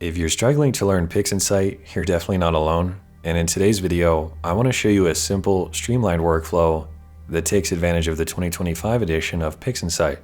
If you're struggling to learn PixInsight, you're definitely not alone. And in today's video, I want to show you a simple, streamlined workflow that takes advantage of the 2025 edition of PixInsight.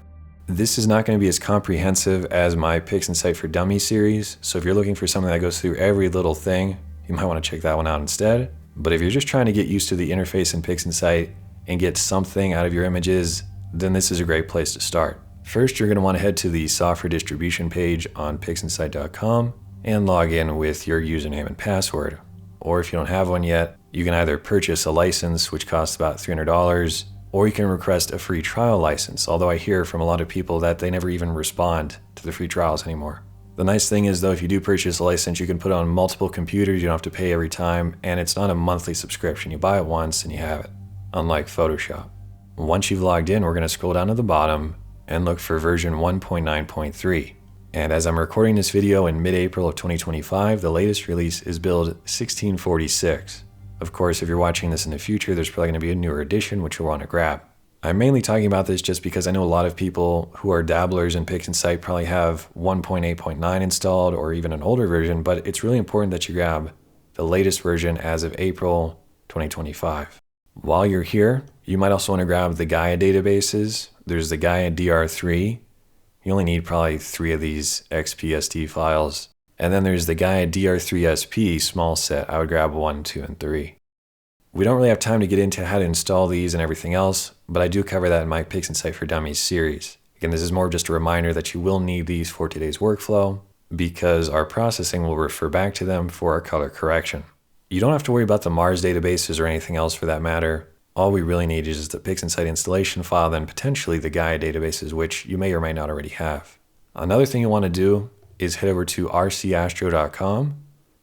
This is not going to be as comprehensive as my PixInsight for Dummies series, so if you're looking for something that goes through every little thing, you might want to check that one out instead. But if you're just trying to get used to the interface in PixInsight and get something out of your images, then this is a great place to start. First, you're going to want to head to the software distribution page on PixInsight.com and log in with your username and password. Or if you don't have one yet, you can either purchase a license, which costs about $300, or you can request a free trial license, although I hear from a lot of people that they never even respond to the free trials anymore. The nice thing is though, if you do purchase a license, you can put it on multiple computers, you don't have to pay every time, and it's not a monthly subscription. You buy it once and you have it, unlike Photoshop. Once you've logged in, we're going to scroll down to the bottom and look for version 1.9.3. And as I'm recording this video in mid-April of 2025, the latest release is build 1646. Of course, if you're watching this in the future, there's probably going to be a newer edition, which you'll want to grab. I'm mainly talking about this just because I know a lot of people who are dabblers in PixInsight probably have 1.8.9 installed or even an older version, but it's really important that you grab the latest version as of April 2025. While you're here, you might also want to grab the Gaia databases. There's the Gaia DR3. You only need probably 3 of these XPST files. And then there's the Gaia DR3SP small set. I would grab 1, 2, and 3. We don't really have time to get into how to install these and everything else, but I do cover that in my PixInsight for Dummies series. Again, this is more just a reminder that you will need these for today's workflow because our processing will refer back to them for our color correction. You don't have to worry about the Mars databases or anything else for that matter. All we really need is the PixInsight installation file, then potentially the Gaia databases, which you may or may not already have. Another thing you want to do is head over to rcastro.com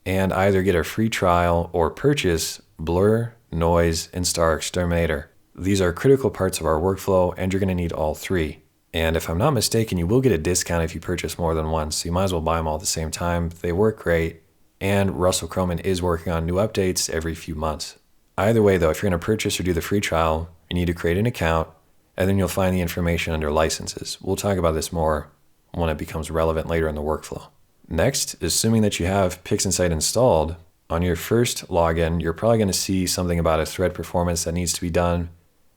and either get a free trial or purchase Blur, Noise, and StarXterminator. These are critical parts of our workflow, and you're going to need all 3. And if I'm not mistaken, you will get a discount if you purchase more than one, so you might as well buy them all at the same time. They work great, and Rus Croman is working on new updates every few months. Either way though, if you're going to purchase or do the free trial, you need to create an account, and then you'll find the information under licenses. We'll talk about this more when it becomes relevant later in the workflow. Next, assuming that you have PixInsight installed, on your first login, you're probably going to see something about a thread performance that needs to be done.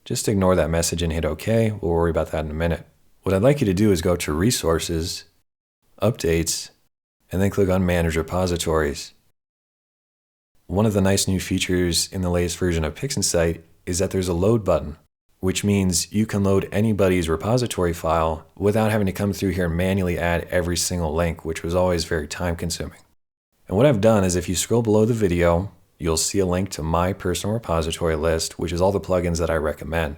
Just ignore that message and hit OK. We'll worry about that in a minute. What I'd like you to do is go to Resources, Updates, and then click on Manage Repositories. One of the nice new features in the latest version of PixInsight is that there's a load button, which means you can load anybody's repository file without having to come through here and manually add every single link, which was always very time consuming. And what I've done is if you scroll below the video, you'll see a link to my personal repository list, which is all the plugins that I recommend.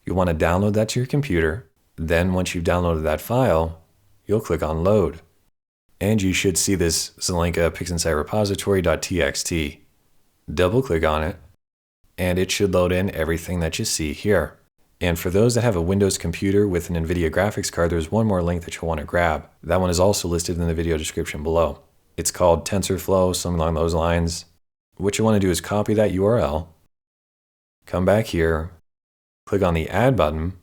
You'll want to download that to your computer. Then once you've downloaded that file, you'll click on Load. And you should see this Zelenka PixInsight repository.txt. Double click on it, and it should load in everything that you see here. And for those that have a Windows computer with an Nvidia graphics card, there's one more link that you'll want to grab. That one is also listed in the video description below. It's called Tensorflow, something along those lines. What you want to do is copy that URL, come back here, click on the Add button,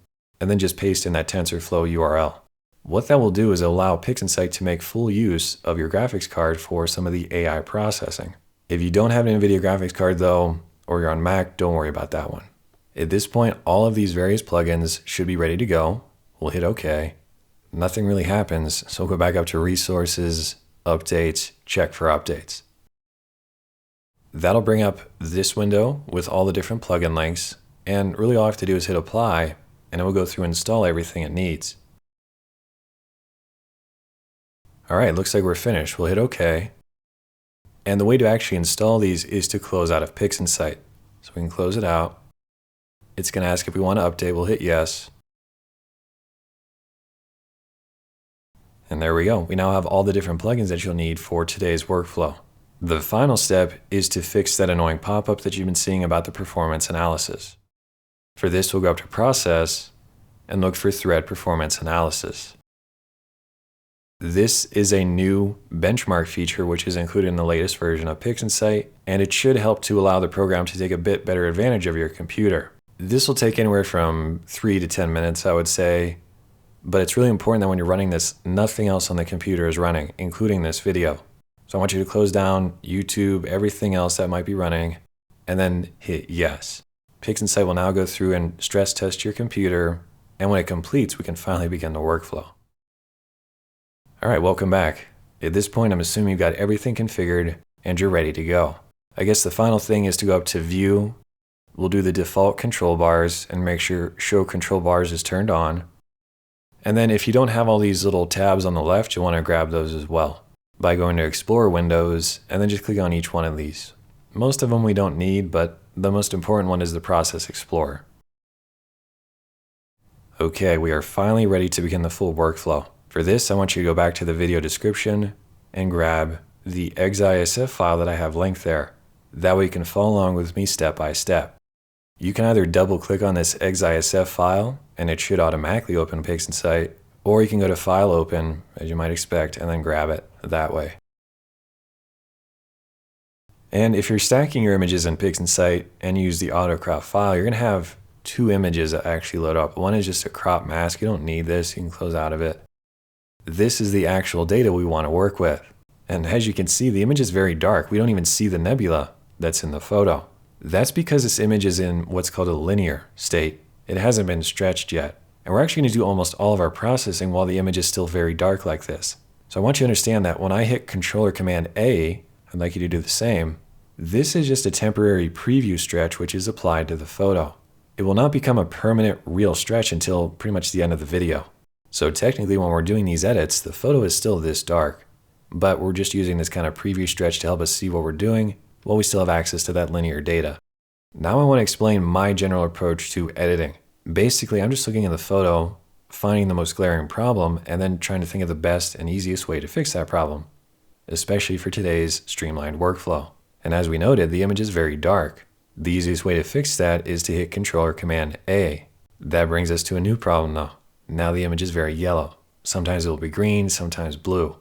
and then just paste in that Tensorflow URL. What that will do is allow PixInsight to make full use of your graphics card for some of the AI processing. If you don't have an Nvidia graphics card though, or you're on Mac, don't worry about that one. At this point, all of these various plugins should be ready to go. We'll hit OK. Nothing really happens, so we'll go back up to Resources, Updates, check for updates. That'll bring up this window with all the different plugin links, and really all I have to do is hit Apply, and it will go through and install everything it needs. Alright, looks like we're finished. We'll hit OK. And the way to actually install these is to close out of PixInsight. So we can close it out. It's going to ask if we want to update. We'll hit yes. And there we go. We now have all the different plugins that you'll need for today's workflow. The final step is to fix that annoying pop-up that you've been seeing about the performance analysis. For this, we'll go up to Process and look for Thread Performance Analysis. This is a new benchmark feature which is included in the latest version of PixInsight, and it should help to allow the program to take a bit better advantage of your computer. This will take anywhere from 3 to 10 minutes, I would say, but it's really important that when you're running this, nothing else on the computer is running, including this video. So I want you to close down YouTube, everything else that might be running, and then hit yes. PixInsight will now go through and stress test your computer, and when it completes, we can finally begin the workflow. All right, welcome back. At this point, I'm assuming you've got everything configured and you're ready to go. I guess the final thing is to go up to View. We'll do the default control bars and make sure Show Control Bars is turned on. And then if you don't have all these little tabs on the left, you'll want to grab those as well by going to Explorer Windows and then just click on each one of these. Most of them we don't need, but the most important one is the Process Explorer. Okay, we are finally ready to begin the full workflow. For this, I want you to go back to the video description and grab the exisf file that I have linked there. That way you can follow along with me step by step. You can either double click on this exisf file and it should automatically open PixInsight, or you can go to File Open, as you might expect, and then grab it that way. And if you're stacking your images in PixInsight and use the auto crop file, you're going to have two images that actually load up. One is just a crop mask. You don't need this. You can close out of it. This is the actual data we want to work with. And as you can see, the image is very dark. We don't even see the nebula that's in the photo. That's because this image is in what's called a linear state. It hasn't been stretched yet. And we're actually going to do almost all of our processing while the image is still very dark like this. So I want you to understand that when I hit Controller Command A, I'd like you to do the same. This is just a temporary preview stretch which is applied to the photo. It will not become a permanent real stretch until pretty much the end of the video. So technically when we're doing these edits, the photo is still this dark, but we're just using this kind of preview stretch to help us see what we're doing while we still have access to that linear data. Now I want to explain my general approach to editing. Basically, I'm just looking at the photo, finding the most glaring problem, and then trying to think of the best and easiest way to fix that problem, especially for today's streamlined workflow. And as we noted, the image is very dark. The easiest way to fix that is to hit Controller Command A. That brings us to a new problem though. Now the image is very yellow. Sometimes it will be green, sometimes blue.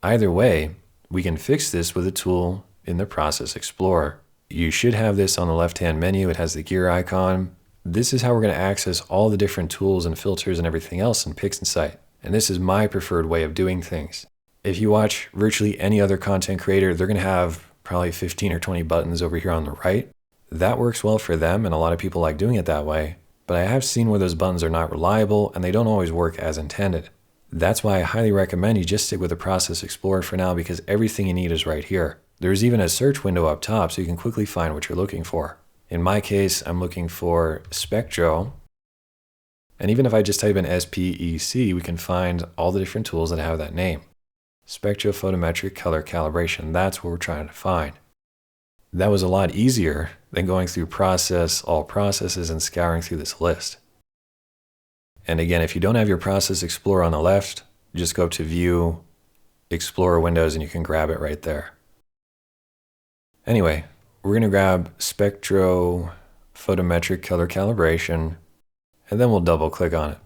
Either way, we can fix this with a tool in the Process Explorer. You should have this on the left-hand menu. It has the gear icon. This is how we're going to access all the different tools and filters and everything else in PixInsight. And this is my preferred way of doing things. If you watch virtually any other content creator, they're going to have probably 15 or 20 buttons over here on the right. That works well for them, and a lot of people like doing it that way. But I have seen where those buttons are not reliable and they don't always work as intended. That's why I highly recommend you just stick with the Process Explorer for now, because everything you need is right here. There's even a search window up top so you can quickly find what you're looking for. In my case, I'm looking for Spectro. And even if I just type in SPCC, we can find all the different tools that have that name. Spectrophotometric color calibration, that's what we're trying to find. That was a lot easier than going through Process, All Processes, and scouring through this list. And again, if you don't have your Process Explorer on the left, just go up to View, Explorer Windows, and you can grab it right there. Anyway, we're going to grab Spectrophotometric color calibration, and then we'll double click on it.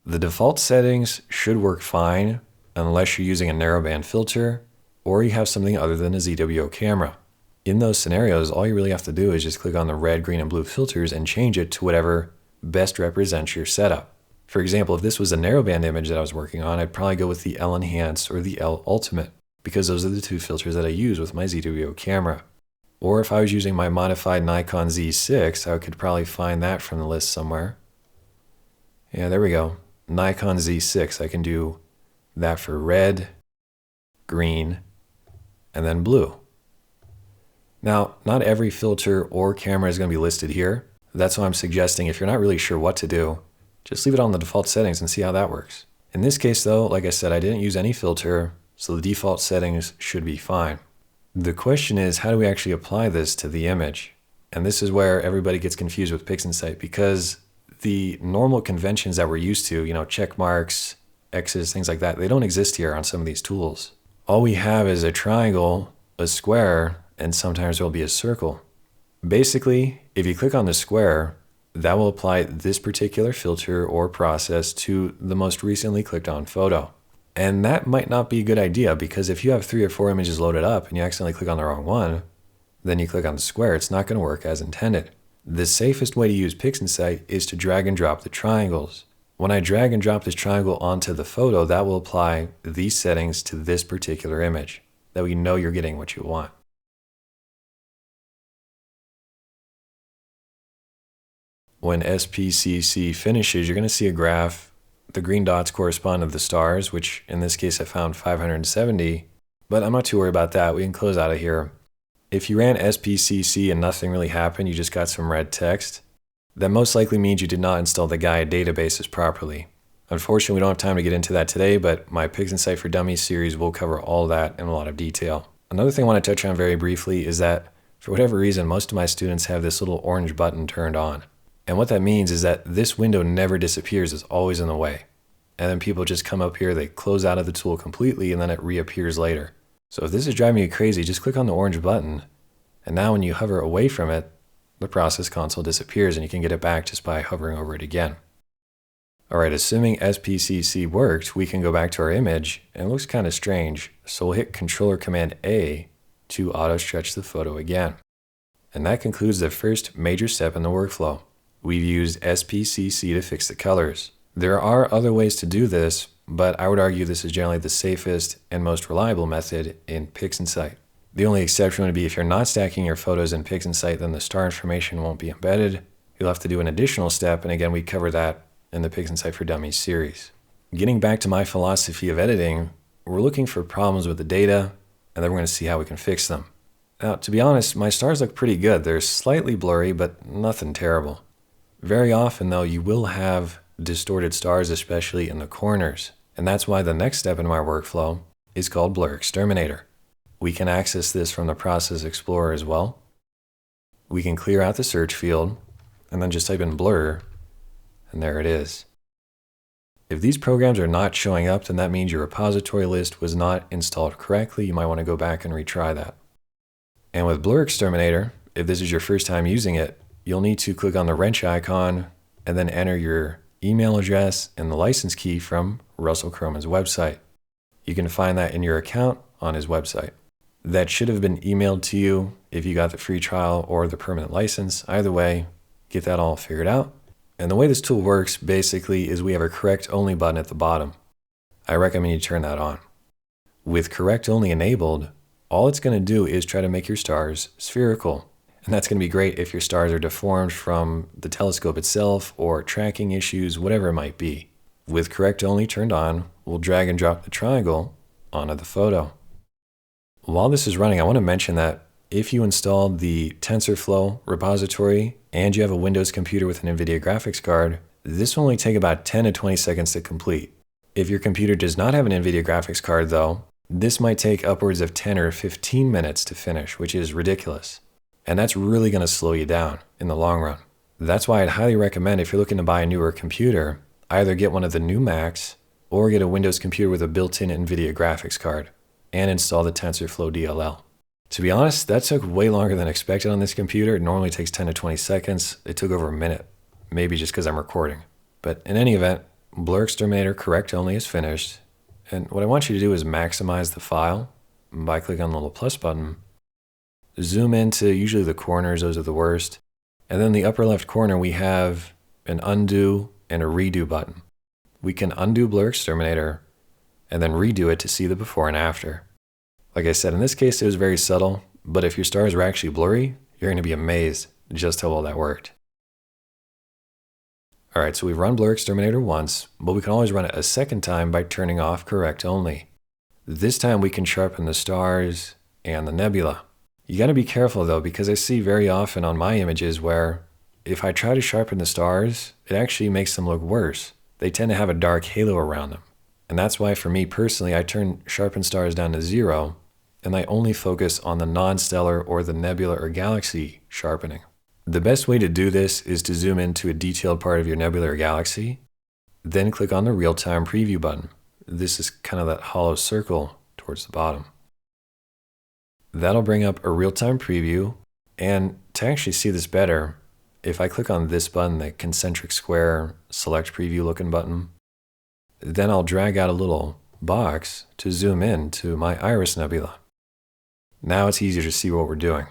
The default settings should work fine unless you're using a narrowband filter or you have something other than a ZWO camera. In those scenarios, all you really have to do is just click on the red, green, and blue filters and change it to whatever best represents your setup. For example, if this was a narrowband image that I was working on, I'd probably go with the L Enhanced or the L Ultimate, because those are the two filters that I use with my ZWO camera. Or if I was using my modified Nikon Z6, I could probably find that from the list somewhere. Yeah, there we go. Nikon Z6. I can do that for red, green, and then blue. Now, not every filter or camera is going to be listed here. That's why I'm suggesting if you're not really sure what to do, just leave it on the default settings and see how that works. In this case though, like I said, I didn't use any filter, so the default settings should be fine. The question is, how do we actually apply this to the image? And this is where everybody gets confused with PixInsight, because the normal conventions that we're used to, check marks, X's, things like that, they don't exist here on some of these tools. All we have is a triangle, a square, and sometimes there'll be a circle. Basically, if you click on the square, that will apply this particular filter or process to the most recently clicked on photo. And that might not be a good idea, because if you have 3 or 4 images loaded up and you accidentally click on the wrong one, then you click on the square, it's not going to work as intended. The safest way to use PixInsight is to drag and drop the triangles. When I drag and drop this triangle onto the photo, that will apply these settings to this particular image. that we know you're getting what you want. When SPCC finishes, you're going to see a graph. The green dots correspond to the stars, which in this case I found 570, but I'm not too worried about that. We can close out of here. If you ran SPCC and nothing really happened, you just got some red text, that most likely means you did not install the Gaia databases properly. Unfortunately, we don't have time to get into that today, but my PixInsight for Dummies series will cover all that in a lot of detail. Another thing I want to touch on very briefly is that, for whatever reason, most of my students have this little orange button turned on. And what that means is that this window never disappears, it's always in the way. And then people just come up here, they close out of the tool completely, and then it reappears later. So if this is driving you crazy, just click on the orange button, and now when you hover away from it, the process console disappears and you can get it back just by hovering over it again. Alright, assuming SPCC worked, we can go back to our image, and it looks kind of strange, so we'll hit Controller Command A to auto-stretch the photo again. And that concludes the first major step in the workflow. We've used SPCC to fix the colors. There are other ways to do this, but I would argue this is generally the safest and most reliable method in PixInsight. The only exception would be if you're not stacking your photos in PixInsight, then the star information won't be embedded. You'll have to do an additional step, and again, we cover that in the PixInsight for Dummies series. Getting back to my philosophy of editing, we're looking for problems with the data, and then we're going to see how we can fix them. Now, to be honest, my stars look pretty good. They're slightly blurry, but nothing terrible. Very often, though, you will have distorted stars, especially in the corners. And that's why the next step in my workflow is called BlurXterminator. We can access this from the Process Explorer as well. We can clear out the search field, and then just type in blur, and there it is. If these programs are not showing up, then that means your repository list was not installed correctly. You might want to go back and retry that. And with BlurXterminator, if this is your first time using it, you'll need to click on the wrench icon and then enter your email address and the license key from Rus Croman's website. You can find that in your account on his website. That should have been emailed to you if you got the free trial or the permanent license. Either way, get that all figured out. And the way this tool works basically is we have a correct only button at the bottom. I recommend you turn that on. With correct only enabled, all it's going to do is try to make your stars spherical. And that's going to be great if your stars are deformed from the telescope itself or tracking issues, whatever it might be. With correct only turned on, we'll drag and drop the triangle onto the photo. While this is running, I want to mention that if you installed the Tensorflow repository and you have a Windows computer with an Nvidia graphics card, this will only take about 10 to 20 seconds to complete. If your computer does not have an Nvidia graphics card though, this might take upwards of 10 or 15 minutes to finish, which is ridiculous. And that's really going to slow you down in the long run. That's why I'd highly recommend, if you're looking to buy a newer computer, either get one of the new Macs or get a Windows computer with a built-in Nvidia graphics card and install the TensorFlow DLL. To be honest, that took way longer than expected on this computer. It normally takes 10 to 20 seconds. It took over a minute, maybe just because I'm recording. But in any event, BlurXterminator correct only is finished. And what I want you to do is maximize the file by clicking on the little plus button. Zoom into usually the corners, those are the worst. And then in the upper left corner, we have an undo and a redo button. We can undo BlurXterminator and then redo it to see the before and after. Like I said, in this case, it was very subtle, but if your stars were actually blurry, you're going to be amazed just how well that worked. All right, so we've run BlurXterminator once, but we can always run it a second time by turning off correct only. This time we can sharpen the stars and the nebula. You got to be careful though, because I see very often on my images where if I try to sharpen the stars, it actually makes them look worse. They tend to have a dark halo around them. And that's why for me personally, I turn sharpen stars down to 0, and I only focus on the non-stellar or the nebula or galaxy sharpening. The best way to do this is to zoom into a detailed part of your nebula or galaxy, then click on the real-time preview button. This is kind of that hollow circle towards the bottom. That'll bring up a real-time preview, and to actually see this better, if I click on this button, the concentric square select preview looking button, then I'll drag out a little box to zoom in to my iris nebula. Now it's easier to see what we're doing.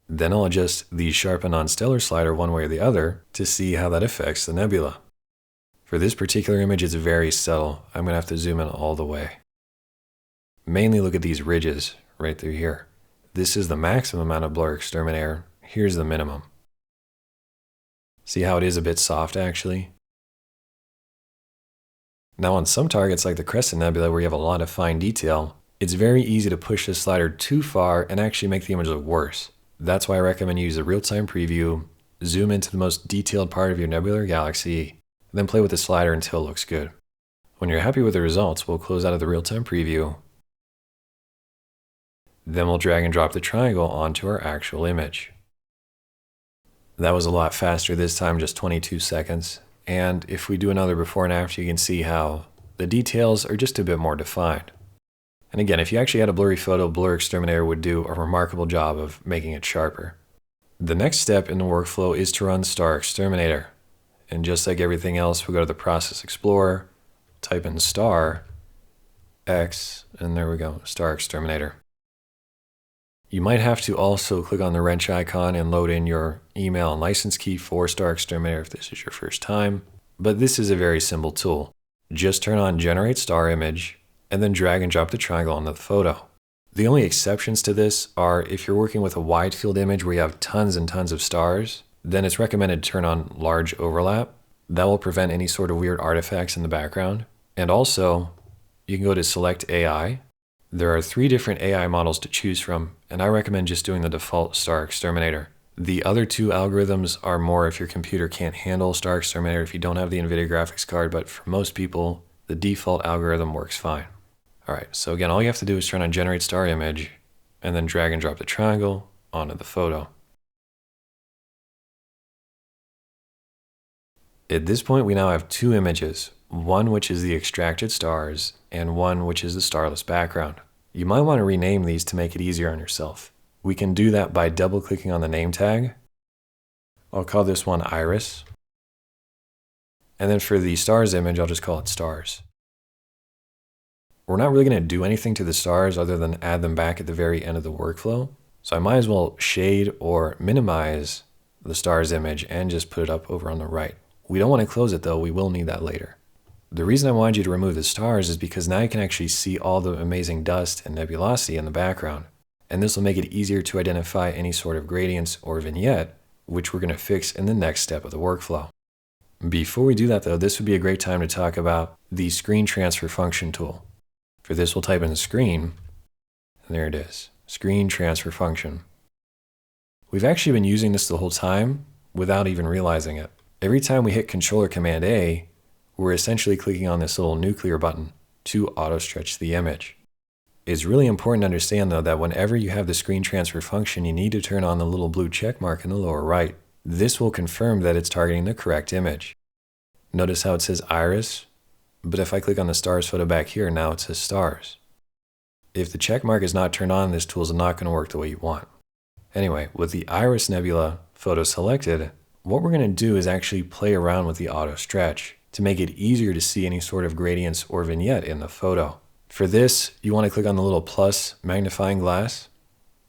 Then I'll adjust the sharpen on stellar slider one way or the other to see how that affects the nebula. For this particular image, it's very subtle. I'm going to have to zoom in all the way. Mainly look at these ridges right through here. This is the maximum amount of BlurXterminator. Here's the minimum. See how it is a bit soft actually? Now on some targets like the Crescent Nebula where you have a lot of fine detail, it's very easy to push this slider too far and actually make the image look worse. That's why I recommend you use a real-time preview, zoom into the most detailed part of your nebular galaxy, and then play with the slider until it looks good. When you're happy with the results, we'll close out of the real-time preview. Then we'll drag and drop the triangle onto our actual image. That was a lot faster this time, just 22 seconds. And if we do another before and after, you can see how the details are just a bit more defined. And again, if you actually had a blurry photo, BlurXterminator would do a remarkable job of making it sharper. The next step in the workflow is to run StarXterminator. And just like everything else, we go to the Process Explorer, type in star, X, and there we go, StarXterminator. You might have to also click on the wrench icon and load in your email and license key for StarXterminator if this is your first time. But this is a very simple tool. Just turn on Generate Star Image, and then drag and drop the triangle onto the photo. The only exceptions to this are if you're working with a wide field image where you have tons and tons of stars, then it's recommended to turn on large overlap. That will prevent any sort of weird artifacts in the background. And also, you can go to Select AI. There are 3 different AI models to choose from, and I recommend just doing the default StarXterminator. The other 2 algorithms are more if your computer can't handle StarXterminator if you don't have the Nvidia graphics card, but for most people, the default algorithm works fine. All right, so again, all you have to do is turn on Generate Star Image, and then drag and drop the triangle onto the photo. At this point, we now have 2 images, one which is the extracted stars, and one which is the starless background. You might want to rename these to make it easier on yourself. We can do that by double-clicking on the name tag. I'll call this one Iris. And then for the stars image, I'll just call it Stars. We're not really going to do anything to the stars other than add them back at the very end of the workflow. So I might as well shade or minimize the stars image and just put it up over on the right. We don't want to close it though, we will need that later. The reason I wanted you to remove the stars is because now you can actually see all the amazing dust and nebulosity in the background. And this will make it easier to identify any sort of gradients or vignette, which we're going to fix in the next step of the workflow. Before we do that though, this would be a great time to talk about the ScreenTransferFunction tool. For this, we'll type in screen, and there it is, ScreenTransferFunction. We've actually been using this the whole time without even realizing it. Every time we hit Controller Command A, we're essentially clicking on this little nuclear button to auto-stretch the image. It's really important to understand though that whenever you have the ScreenTransferFunction, you need to turn on the little blue check mark in the lower right. This will confirm that it's targeting the correct image. Notice how it says Iris? But if I click on the stars photo back here, now it says stars. If the check mark is not turned on, this tool is not going to work the way you want. Anyway, with the Iris Nebula photo selected, what we're going to do is actually play around with the auto stretch to make it easier to see any sort of gradients or vignette in the photo. For this, you want to click on the little plus magnifying glass.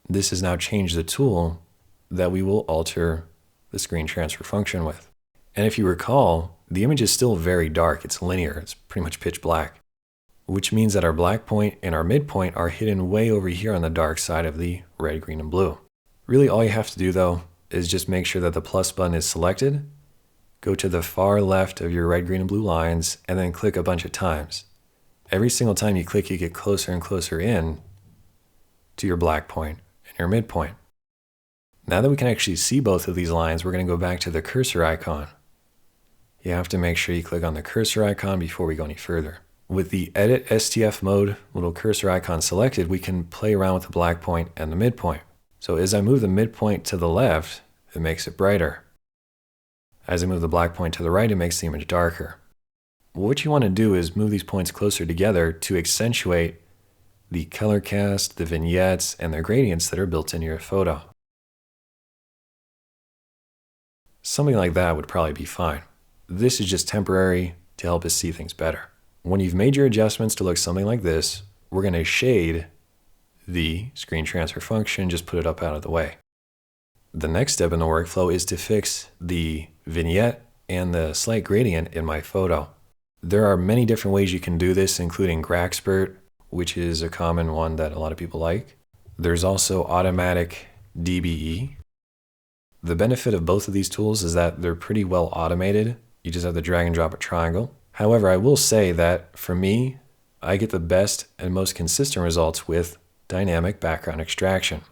This has now changed the tool that we will alter the ScreenTransferFunction with. And if you recall, the image is still very dark. It's linear. It's pretty much pitch black, which means that our black point and our midpoint are hidden way over here on the dark side of the red, green, and blue. Really, all you have to do though is just make sure that the plus button is selected, go to the far left of your red, green, and blue lines, and then click a bunch of times. Every single time you click, you get closer and closer in to your black point and your midpoint. Now that we can actually see both of these lines, we're going to go back to the cursor icon. You have to make sure you click on the cursor icon before we go any further. With the Edit STF mode little cursor icon selected, we can play around with the black point and the midpoint. So as I move the midpoint to the left, it makes it brighter. As I move the black point to the right, it makes the image darker. What you want to do is move these points closer together to accentuate the color cast, the vignettes, and the gradients that are built into your photo. Something like that would probably be fine. This is just temporary to help us see things better. When you've made your adjustments to look something like this, we're going to shade the ScreenTransferFunction, just put it up out of the way. The next step in the workflow is to fix the vignette and the slight gradient in my photo. There are many different ways you can do this, including Graxpert which is a common one that a lot of people like. There's also automatic DBE. The benefit of both of these tools is that they're pretty well automated. You just have to drag and drop a triangle. However, I will say that for me, I get the best and most consistent results with dynamic background extraction.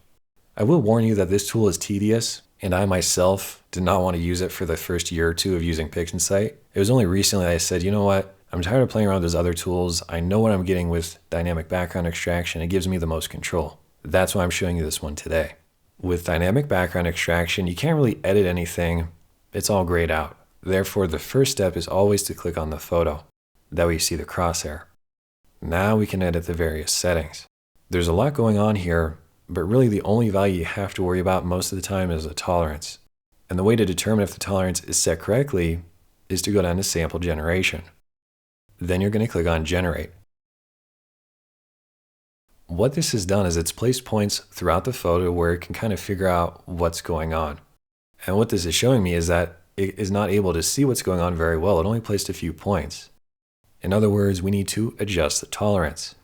I will warn you that this tool is tedious, and I myself did not want to use it for the first year or two of using PixInsight. It was only recently I said, you know what? I'm tired of playing around with those other tools. I know what I'm getting with dynamic background extraction. It gives me the most control. That's why I'm showing you this one today. With dynamic background extraction, you can't really edit anything. It's all grayed out. Therefore, the first step is always to click on the photo. That way you see the crosshair. Now we can edit the various settings. There's a lot going on here, but really the only value you have to worry about most of the time is the tolerance. And the way to determine if the tolerance is set correctly is to go down to sample generation. Then you're going to click on generate. What this has done is it's placed points throughout the photo where it can kind of figure out what's going on. And what this is showing me is that it is not able to see what's going on very well. It only placed a few points. In other words, we need to adjust the tolerance.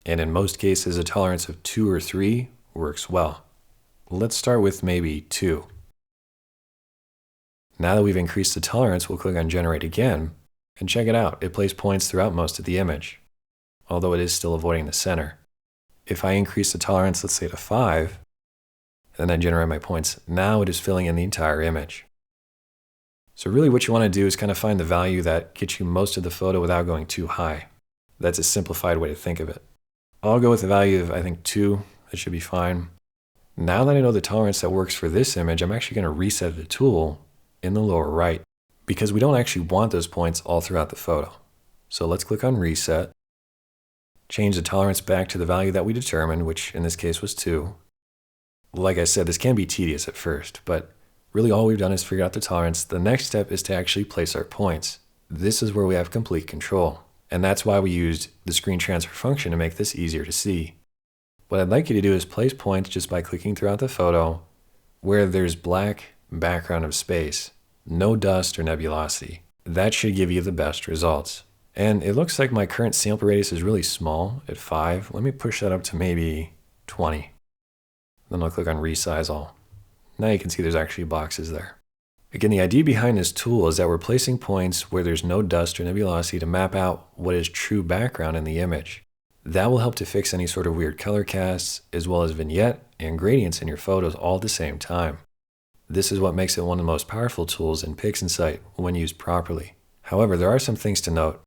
And in most cases, a tolerance of 2 or 3 works well. Let's start with maybe 2. Now that we've increased the tolerance, we'll click on generate again, and check it out. It placed points throughout most of the image, although it is still avoiding the center. If I increase the tolerance, let's say to 5, and then I generate my points, now it is filling in the entire image. So really what you want to do is kind of find the value that gets you most of the photo without going too high. That's a simplified way to think of it. I'll go with the value of, I think, 2. That should be fine. Now that I know the tolerance that works for this image, I'm actually going to reset the tool in the lower right, because we don't actually want those points all throughout the photo. So let's click on reset, change the tolerance back to the value that we determined, which in this case was 2. Like I said, this can be tedious at first, but really all we've done is figure out the tolerance. The next step is to actually place our points. This is where we have complete control. And that's why we used the ScreenTransferFunction to make this easier to see. What I'd like you to do is place points just by clicking throughout the photo where there's black background of space, no dust or nebulosity. That should give you the best results. And it looks like my current sample radius is really small at 5. Let me push that up to maybe 20. Then I'll click on resize all. Now you can see there's actually boxes there. Again, the idea behind this tool is that we're placing points where there's no dust or nebulosity to map out what is true background in the image. That will help to fix any sort of weird color casts, as well as vignette and gradients in your photos all at the same time. This is what makes it one of the most powerful tools in PixInsight when used properly. However, there are some things to note.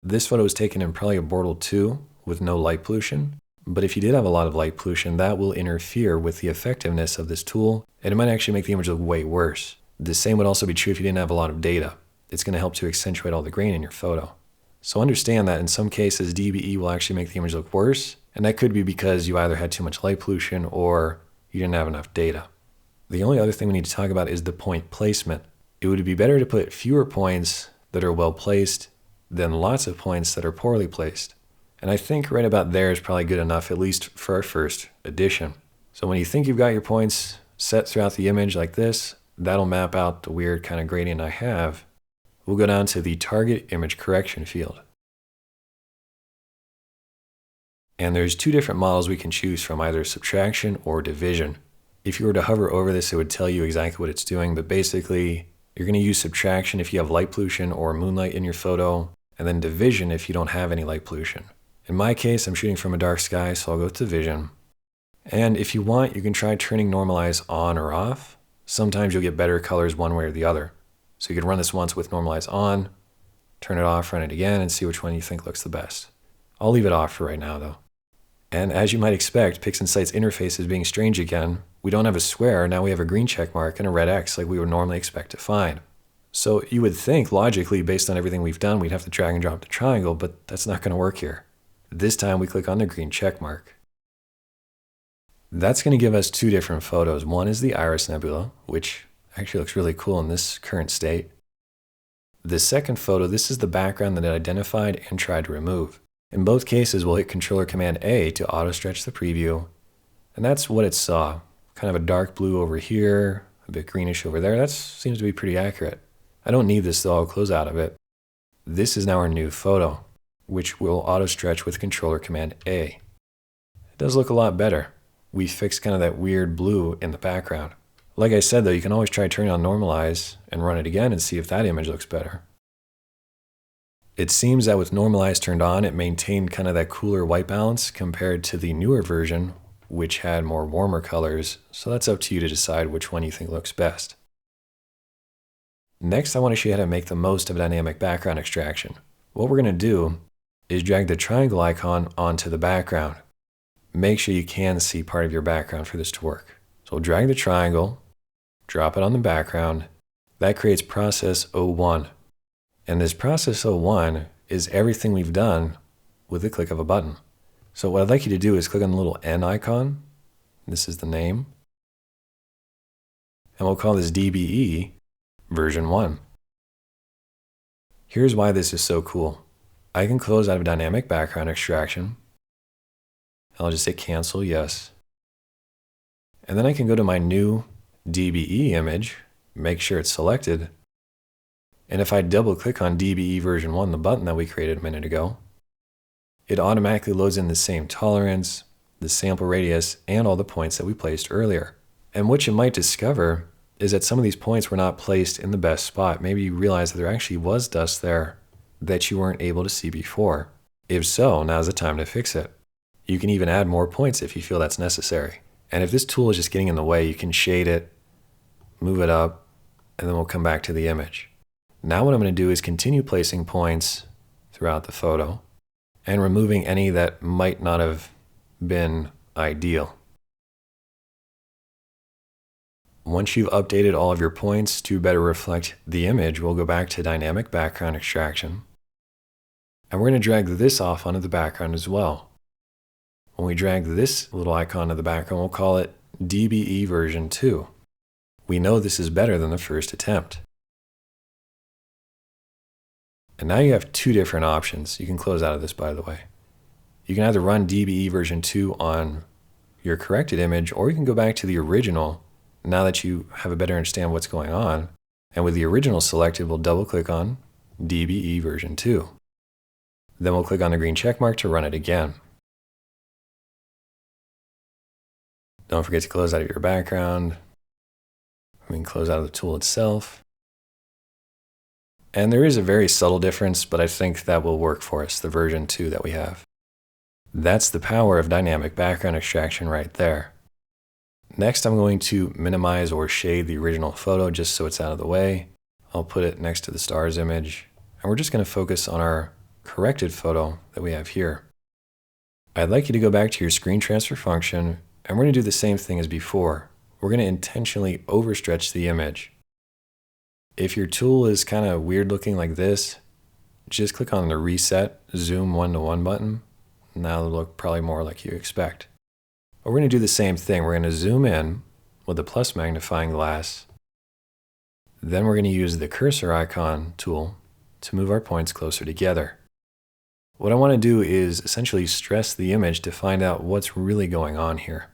This photo was taken in probably a Bortle 2 with no light pollution, but if you did have a lot of light pollution, that will interfere with the effectiveness of this tool, and it might actually make the image look way worse. The same would also be true if you didn't have a lot of data. It's going to help to accentuate all the grain in your photo. So understand that in some cases, DBE will actually make the image look worse, and that could be because you either had too much light pollution or you didn't have enough data. The only other thing we need to talk about is the point placement. It would be better to put fewer points that are well placed than lots of points that are poorly placed. And I think right about there is probably good enough, at least for our first edition. So when you think you've got your points set throughout the image like this, that'll map out the weird kind of gradient I have. We'll go down to the target image correction field. And there's 2 different models we can choose from, either subtraction or division. If you were to hover over this, it would tell you exactly what it's doing, but basically you're going to use subtraction if you have light pollution or moonlight in your photo, and then division if you don't have any light pollution. In my case, I'm shooting from a dark sky, so I'll go with division. And if you want, you can try turning normalize on or off. Sometimes you'll get better colors one way or the other. So you could run this once with normalize on, turn it off, run it again, and see which one you think looks the best. I'll leave it off for right now though. And as you might expect, PixInsight's interface is being strange again. We don't have a square, now we have a green check mark and a red X like we would normally expect to find. So you would think logically, based on everything we've done, we'd have to drag and drop the triangle, but that's not going to work here. This time we click on the green check mark. That's going to give us 2 different photos. One is the Iris Nebula, which actually looks really cool in this current state. The second photo, this is the background that it identified and tried to remove. In both cases, we'll hit Controller Command A to auto stretch the preview. And that's what it saw. Kind of a dark blue over here, a bit greenish over there. That seems to be pretty accurate. I don't need this though, I'll close out of it. This is now our new photo. which will auto stretch with controller command A. It does look a lot better. We fixed kind of that weird blue in the background. Like I said though, you can always try turning on normalize and run it again and see if that image looks better. It seems that with normalize turned on, it maintained kind of that cooler white balance compared to the newer version, which had more warmer colors, so that's up to you to decide which one you think looks best. Next, I want to show you how to make the most of dynamic background extraction. What we're going to do is drag the triangle icon onto the background. Make sure you can see part of your background for this to work. So drag the triangle, drop it on the background. That creates process 01. And this process 01 is everything we've done with the click of a button. So what I'd like you to do is click on the little N icon. This is the name. And we'll call this DBE version 1. Here's why this is so cool. I can close out of dynamic background extraction. I'll just say cancel, yes. And then I can go to my new DBE image, make sure it's selected. And if I double click on DBE version 1, the button that we created a minute ago, it automatically loads in the same tolerance, the sample radius, and all the points that we placed earlier. And what you might discover is that some of these points were not placed in the best spot. Maybe you realize that there actually was dust there that you weren't able to see before. If so, now's the time to fix it. You can even add more points if you feel that's necessary. And if this tool is just getting in the way, you can shade it, move it up, and then we'll come back to the image. Now what I'm going to do is continue placing points throughout the photo and removing any that might not have been ideal. Once you've updated all of your points to better reflect the image, we'll go back to dynamic background extraction. And we're going to drag this off onto the background as well. When we drag this little icon to the background, we'll call it DBE version 2. We know this is better than the first attempt. And now you have two different options. You can close out of this, by the way. You can either run DBE version 2 on your corrected image, or you can go back to the original now that you have a better understand what's going on. And with the original selected, we'll double click on DBE version 2. Then we'll click on the green check mark to run it again. Don't forget to close out of your background. We can close out of the tool itself. And there is a very subtle difference, but I think that will work for us, the version 2 that we have. That's the power of dynamic background extraction right there. Next, I'm going to minimize or shade the original photo just so it's out of the way. I'll put it next to the stars image, and we're just going to focus on our corrected photo that we have here. I'd like you to go back to your ScreenTransferFunction, and we're going to do the same thing as before. We're going to intentionally overstretch the image. If your tool is kind of weird looking like this, just click on the Reset Zoom 1:1 button. Now it'll look probably more like you expect. But we're going to do the same thing. We're going to zoom in with the plus magnifying glass. Then we're going to use the cursor icon tool to move our points closer together. What I want to do is essentially stress the image to find out what's really going on here.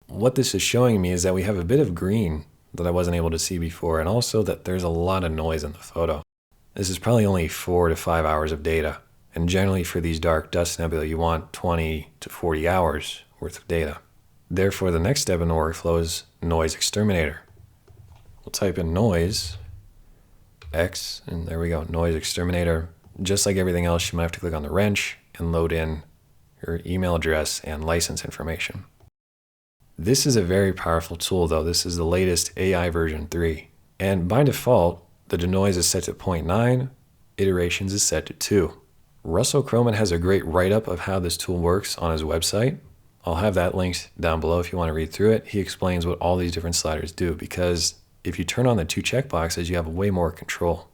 What this is showing me is that we have a bit of green that I wasn't able to see before, and also that there's a lot of noise in the photo. This is probably only 4 to 5 hours of data. And generally for these dark dust nebulae, you want 20 to 40 hours worth of data. Therefore, the next step in the workflow is NoiseXterminator. We'll type in noise, X, and there we go, NoiseXterminator. Just like everything else, you might have to click on the wrench and load in your email address and license information. This is a very powerful tool though. This is the latest AI version 3. And by default, the denoise is set to 0.9, iterations is set to 2. Rus Croman has a great write-up of how this tool works on his website. I'll have that linked down below if you want to read through it. He explains what all these different sliders do, because if you turn on the 2 checkboxes, you have way more control.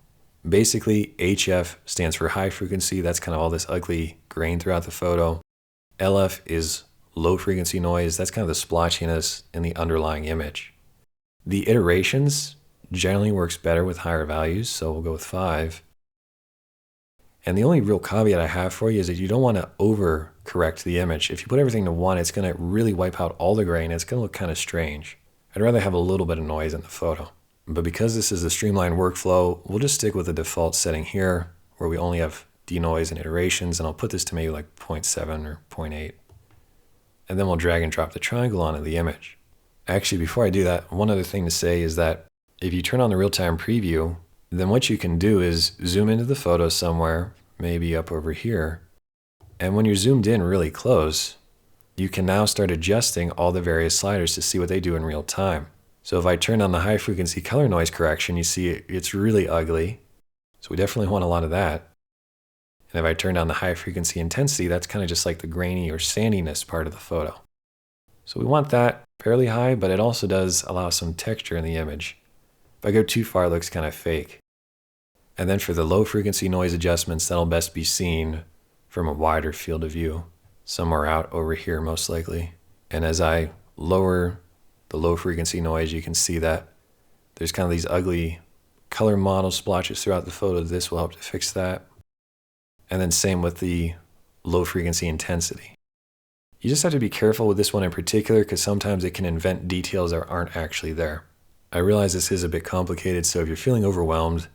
Basically, HF stands for high frequency. That's kind of all this ugly grain throughout the photo. LF is low frequency noise. That's kind of the splotchiness in the underlying image. The iterations generally works better with higher values, so we'll go with 5. And the only real caveat I have for you is that you don't want to overcorrect the image. If you put everything to 1, it's going to really wipe out all the grain. It's going to look kind of strange. I'd rather have a little bit of noise in the photo. But because this is a streamlined workflow, we'll just stick with the default setting here, where we only have denoise and iterations, and I'll put this to maybe like 0.7 or 0.8. And then we'll drag and drop the triangle onto the image. Actually, before I do that, one other thing to say is that if you turn on the real-time preview, then what you can do is zoom into the photo somewhere, maybe up over here. And when you're zoomed in really close, you can now start adjusting all the various sliders to see what they do in real time. So if I turn on the high frequency color noise correction, you see it's really ugly. So we definitely want a lot of that. And if I turn down the high frequency intensity, that's kind of just like the grainy or sandiness part of the photo. So we want that fairly high, but it also does allow some texture in the image. If I go too far, it looks kind of fake. And then for the low frequency noise adjustments, that'll best be seen from a wider field of view, somewhere out over here most likely. And as I lower the low frequency noise, you can see that there's kind of these ugly color model splotches throughout the photo. This will help to fix that. And then same with the low frequency intensity. You just have to be careful with this one in particular because sometimes it can invent details that aren't actually there. I realize this is a bit complicated, so if you're feeling overwhelmed,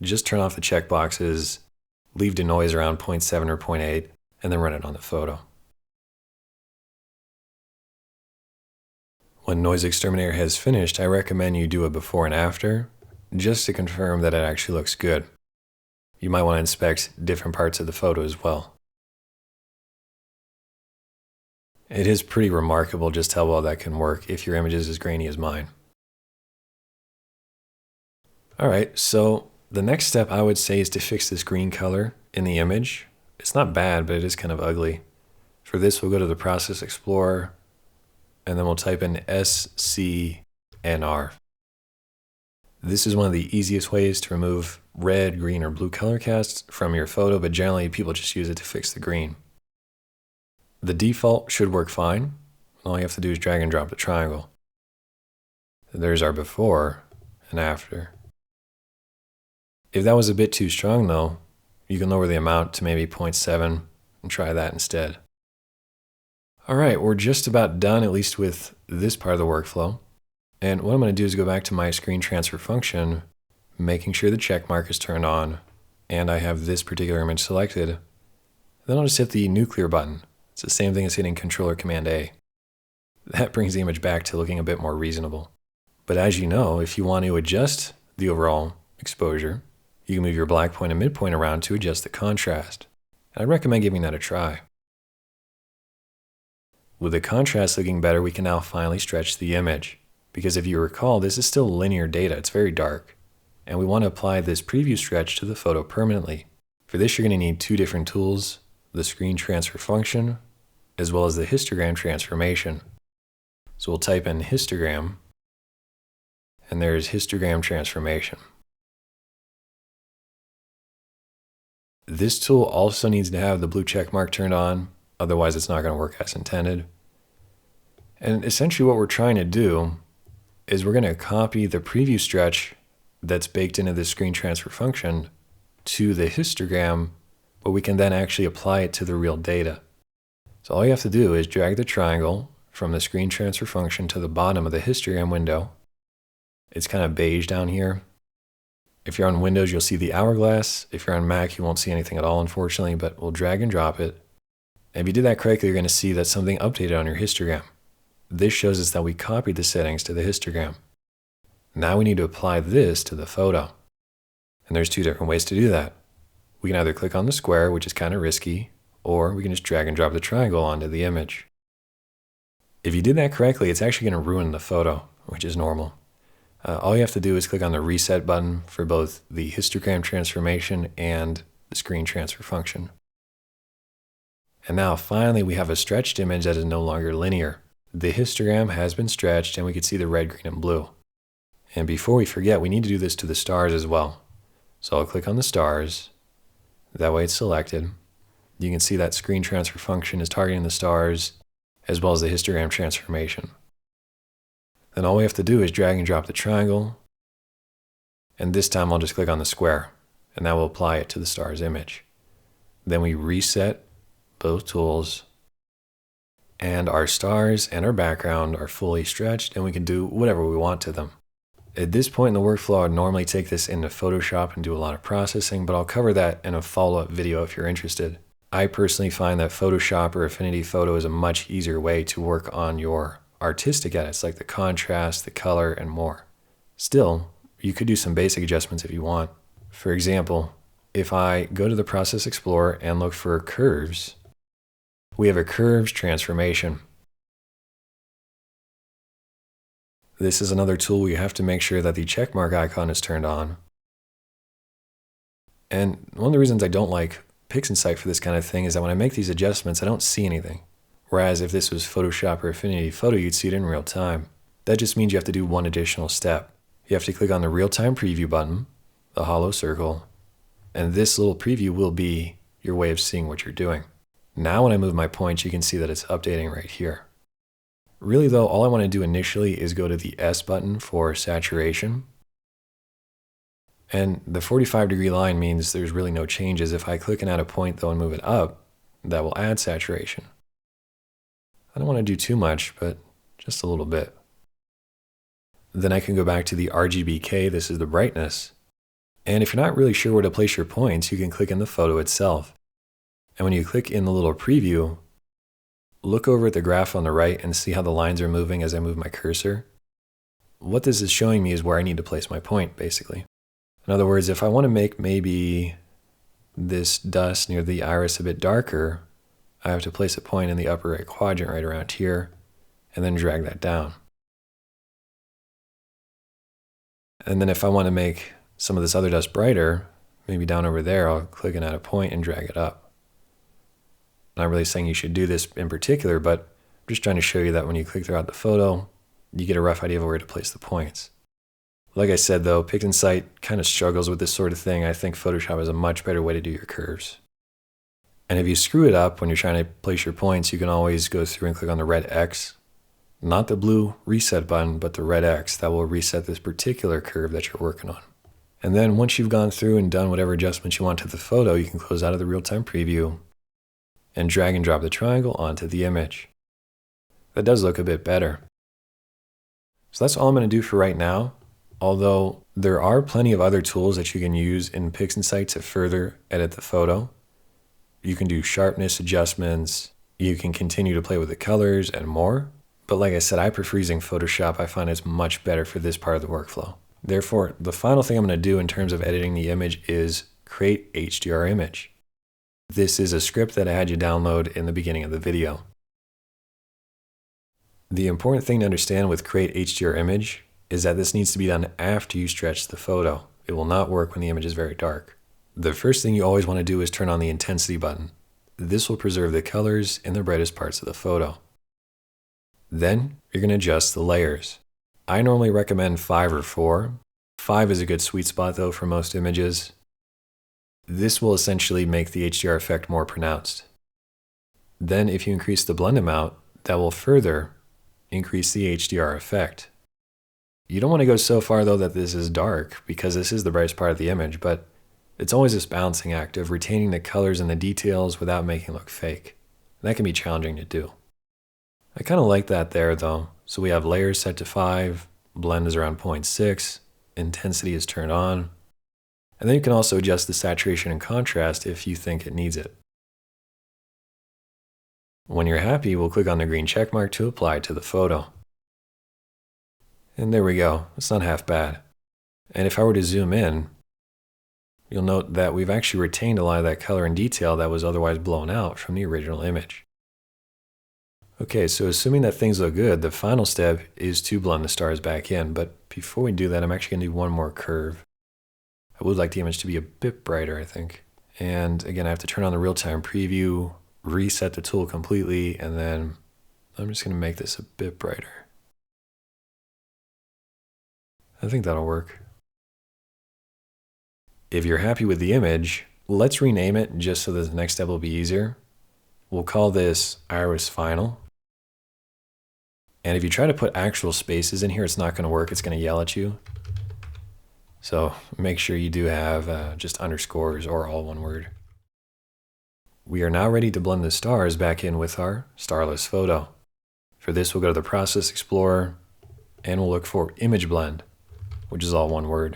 just turn off the checkboxes, leave denoise around 0.7 or 0.8, and then run it on the photo. When NoiseXterminator has finished, I recommend you do a before and after, just to confirm that it actually looks good. You might want to inspect different parts of the photo as well. It is pretty remarkable just how well that can work if your image is as grainy as mine. Alright, so the next step I would say is to fix this green color in the image. It's not bad, but it is kind of ugly. For this, we'll go to the Process Explorer, and then we'll type in SCNR. This is one of the easiest ways to remove red, green, or blue color casts from your photo, but generally people just use it to fix the green. The default should work fine. All you have to do is drag and drop the triangle. There's our before and after. If that was a bit too strong though, you can lower the amount to maybe 0.7 and try that instead. Alright, we're just about done, at least with this part of the workflow. And what I'm going to do is go back to my ScreenTransferFunction, making sure the check mark is turned on, and I have this particular image selected. Then I'll just hit the nuclear button. It's the same thing as hitting Control or Command A. That brings the image back to looking a bit more reasonable. But as you know, if you want to adjust the overall exposure, you can move your black point and midpoint around to adjust the contrast. I recommend giving that a try. With the contrast looking better, we can now finally stretch the image. Because if you recall, this is still linear data, it's very dark. And we want to apply this preview stretch to the photo permanently. For this, you're going to need two different tools, the ScreenTransferFunction, as well as the histogram transformation. So we'll type in histogram, and there's histogram transformation. This tool also needs to have the blue check mark turned on, otherwise it's not going to work as intended. And essentially what we're trying to do is we're going to copy the preview stretch that's baked into the ScreenTransferFunction to the histogram, but we can then actually apply it to the real data. So all you have to do is drag the triangle from the ScreenTransferFunction to the bottom of the histogram window. It's kind of beige down here. If you're on Windows, you'll see the hourglass. If you're on Mac, you won't see anything at all, unfortunately, but we'll drag and drop it. And if you did that correctly, you're going to see that something updated on your histogram. This shows us that we copied the settings to the histogram. Now we need to apply this to the photo. And there's two different ways to do that. We can either click on the square, which is kind of risky, or we can just drag and drop the triangle onto the image. If you did that correctly, it's actually going to ruin the photo, which is normal. All you have to do is click on the reset button for both the histogram transformation and the ScreenTransferFunction. And now finally we have a stretched image that is no longer linear. The histogram has been stretched and we can see the red, green, and blue. And before we forget, we need to do this to the stars as well. So I'll click on the stars. That way it's selected. You can see that ScreenTransferFunction is targeting the stars as well as the histogram transformation. Then all we have to do is drag and drop the triangle. And this time I'll just click on the square and that will apply it to the star's image. Then we reset both tools and our stars and our background are fully stretched and we can do whatever we want to them. At this point in the workflow, I'd normally take this into Photoshop and do a lot of processing, but I'll cover that in a follow-up video if you're interested. I personally find that Photoshop or Affinity Photo is a much easier way to work on your artistic edits, like the contrast, the color, and more. Still, you could do some basic adjustments if you want. For example, if I go to the Process Explorer and look for curves, we have a curves transformation. This is another tool where you have to make sure that the checkmark icon is turned on. And one of the reasons I don't like PixInsight for this kind of thing is that when I make these adjustments, I don't see anything. Whereas if this was Photoshop or Affinity Photo, you'd see it in real time. That just means you have to do one additional step. You have to click on the real-time preview button, the hollow circle, and this little preview will be your way of seeing what you're doing. Now when I move my points, you can see that it's updating right here. Really though, all I want to do initially is go to the S button for saturation. And the 45-degree line means there's really no changes. If I click and add a point though and move it up, that will add saturation. I don't want to do too much, but just a little bit. Then I can go back to the RGBK, this is the brightness. And if you're not really sure where to place your points, you can click in the photo itself. And when you click in the little preview, look over at the graph on the right and see how the lines are moving as I move my cursor. What this is showing me is where I need to place my point, basically. In other words, if I want to make maybe this dust near the iris a bit darker, I have to place a point in the upper right quadrant right around here, and then drag that down. And then if I want to make some of this other dust brighter, maybe down over there, I'll click and add a point and drag it up. I'm not really saying you should do this in particular, but I'm just trying to show you that when you click throughout the photo, you get a rough idea of where to place the points. Like I said though, PixInsight kind of struggles with this sort of thing. I think Photoshop is a much better way to do your curves. And if you screw it up when you're trying to place your points, you can always go through and click on the red X. Not the blue reset button, but the red X. That will reset this particular curve that you're working on. And then once you've gone through and done whatever adjustments you want to the photo, you can close out of the real-time preview and drag and drop the triangle onto the image. That does look a bit better. So that's all I'm going to do for right now, although there are plenty of other tools that you can use in PixInsight to further edit the photo. You can do sharpness adjustments, you can continue to play with the colors and more. But like I said, I prefer using Photoshop. I find it's much better for this part of the workflow. Therefore, the final thing I'm going to do in terms of editing the image is create HDR image. This is a script that I had you download in the beginning of the video. The important thing to understand with create HDR image is that this needs to be done after you stretch the photo. It will not work when the image is very dark. The first thing you always want to do is turn on the intensity button. This will preserve the colors in the brightest parts of the photo. Then you're going to adjust the layers. I normally recommend 5 or 4. 5 is a good sweet spot though for most images. This will essentially make the HDR effect more pronounced. Then if you increase the blend amount, that will further increase the HDR effect. You don't want to go so far though that this is dark, because this is the brightest part of the image, but it's always this balancing act of retaining the colors and the details without making it look fake. And that can be challenging to do. I kind of like that there though. So we have layers set to 5, blend is around 0.6, intensity is turned on. And then you can also adjust the saturation and contrast if you think it needs it. When you're happy, we'll click on the green check mark to apply to the photo. And there we go, it's not half bad. And if I were to zoom in, you'll note that we've actually retained a lot of that color and detail that was otherwise blown out from the original image. Okay, so assuming that things look good, the final step is to blend the stars back in. But before we do that, I'm actually going to do one more curve. I would like the image to be a bit brighter, I think. And again, I have to turn on the real-time preview, reset the tool completely, and then I'm just going to make this a bit brighter. I think that'll work. If you're happy with the image, let's rename it just so that the next step will be easier. We'll call this Iris Final. And if you try to put actual spaces in here, it's not going to work. It's going to yell at you. So make sure you do have just underscores or all one word. We are now ready to blend the stars back in with our starless photo. For this, we'll go to the Process Explorer and we'll look for Image Blend. which is all one word.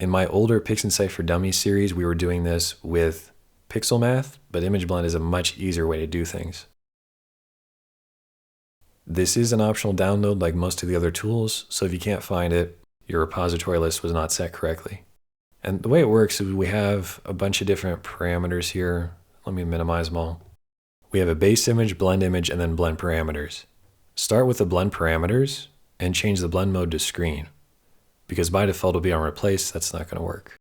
In my older PixInsight for Dummies series, we were doing this with pixel math, but image blend is a much easier way to do things. This is an optional download like most of the other tools, so if you can't find it, your repository list was not set correctly. And the way it works is we have a bunch of different parameters here. Let me minimize them all. We have a base image, blend image, and then blend parameters. Start with the blend parameters and change the blend mode to screen. Because by default it'll be on replace, that's not going to work.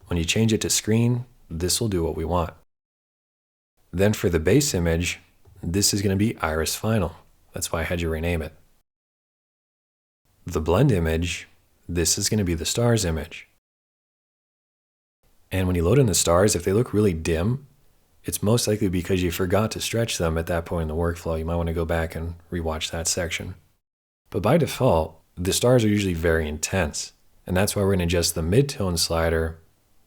When you change it to screen, this will do what we want. Then for the base image, this is going to be iris final. That's why I had you rename it. The blend image, this is going to be the stars image. And when you load in the stars, if they look really dim, it's most likely because you forgot to stretch them at that point in the workflow. You might want to go back and rewatch that section. But by default, the stars are usually very intense, and that's why we're going to adjust the midtone slider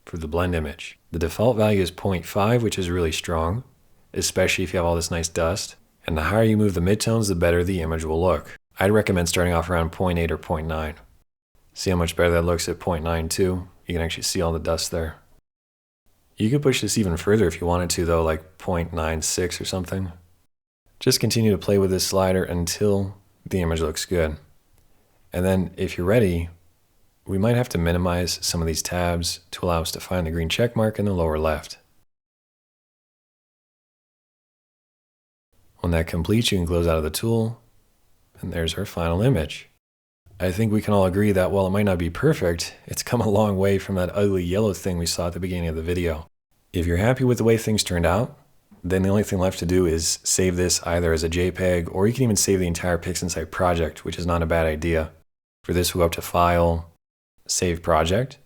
for the blend image. The default value is 0.5, which is really strong, especially if you have all this nice dust. And the higher you move the midtones, the better the image will look. I'd recommend starting off around 0.8 or 0.9. See how much better that looks at 0.92? You can actually see all the dust there. You could push this even further if you wanted to though, like 0.96 or something. Just continue to play with this slider until the image looks good. And then if you're ready, we might have to minimize some of these tabs to allow us to find the green check mark in the lower left. When that completes, you can close out of the tool, and there's our final image. I think we can all agree that while it might not be perfect, it's come a long way from that ugly yellow thing we saw at the beginning of the video. If you're happy with the way things turned out, then the only thing left to do is save this either as a JPEG, or you can even save the entire PixInsight project, which is not a bad idea. For this, we'll go up to File, Save Project.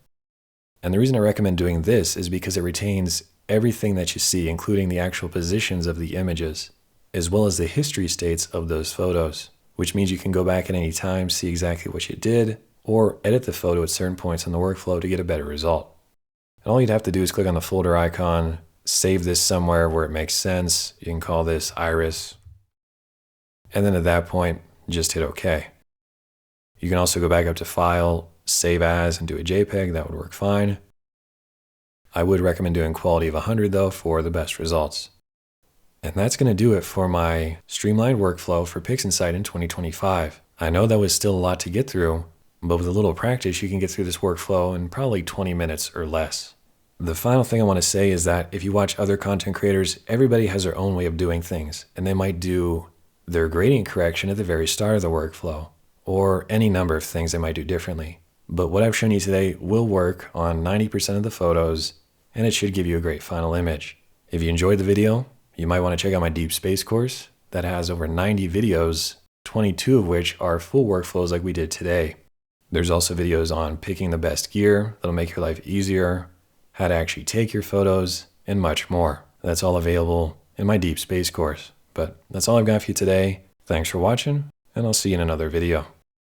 And the reason I recommend doing this is because it retains everything that you see, including the actual positions of the images, as well as the history states of those photos, which means you can go back at any time, see exactly what you did, or edit the photo at certain points in the workflow to get a better result. And all you'd have to do is click on the folder icon, save this somewhere where it makes sense. You can call this Iris. And then at that point, just hit OK. You can also go back up to File, Save As, and do a JPEG. That would work fine. I would recommend doing quality of 100 though for the best results. And that's going to do it for my streamlined workflow for PixInsight in 2025. I know that was still a lot to get through, but with a little practice, you can get through this workflow in probably 20 minutes or less. The final thing I want to say is that if you watch other content creators, everybody has their own way of doing things, and they might do their gradient correction at the very start of the workflow, or any number of things they might do differently. But what I've shown you today will work on 90% of the photos, and it should give you a great final image. If you enjoyed the video, you might want to check out my Deep Space course that has over 90 videos, 22 of which are full workflows like we did today. There's also videos on picking the best gear that'll make your life easier, how to actually take your photos, and much more. That's all available in my Deep Space course. But that's all I've got for you today. Thanks for watching, and I'll see you in another video.